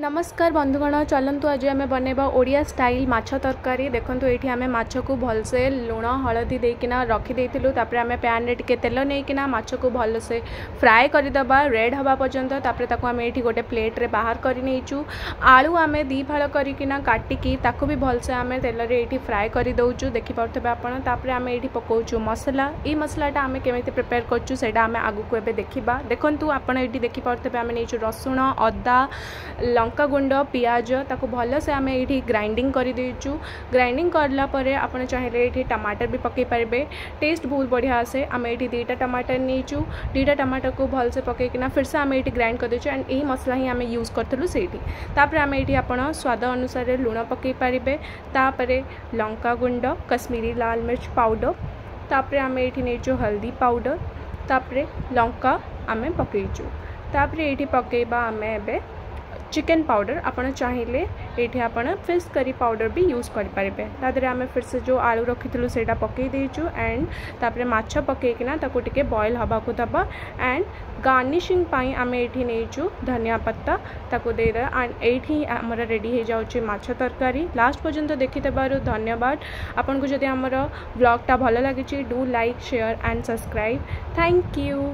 नमस्कार बंधुगण चलतु आज आम बनवा ओडिया स्टाइल माछ तरकारी देखो ये आम माछ को भलसे लुण हलदी देकिना रखीदेलु आम पैन रे टिके तेल नहींकिना माछ को भलसे फ्राए करदे रेड हवा पर्यंत आम ये गोटे प्लेट रे बाहर कर नहीं आलू आम दी फाड़ करना काटिकी ताकू भी भलसे आम तेल रे फ्राए कर दौचु देखिपे आपड़ आम ये पकाचु मसला ये मसलाटा आम केमी प्रिपेयर करें आगू को देखा देखु आप देखिपे आम नहीं रसुण अदा लंका गुंड पियाज ताको भल से आम ये ग्राइंडिंग कर देचु ग्राइंडिंग करला परे आपण चाहिए ये टमाटर भी पकई पारे टेस्ट बहुत बढ़िया आसे आम ये दुईटा टमाटर नहींचु दुईटा टमाटर को भल से पकईकिना फिर से आम ये ग्राइंड कर देचु एंड यही मसला ही आम यूज करूँ से आम ये आपण स्वाद अनुसार लुण पकई पारे तापरे लंका गुंड कश्मीरी लाल मिर्च पाउडर तापरे आम ये नहींचु हल्दी पाउडर तापरे लंका आम पकईचु तापरे ये पकईबा आम एबे चिकन पाउडर आपड़ चाहिए ये आपड़ फिश करी पाउडर भी यूज करें तादरे आम फिर से जो आलू रखी से पकई देचु एंड तापरे माछ पकईकिना ताको टिके बॉयल हवा को दबा एंड गार्निशिंग पाई आम ये नहींचु धनिया पत्ता ताको देदा एंड ये आमर रेडी हो जाउछि माछ तरकारी लास्ट पर्यंत देखिदेबारु धन्यवाद आपन को जदि आमर ब्लॉगटा भल लगी do like share and subscribe thank you.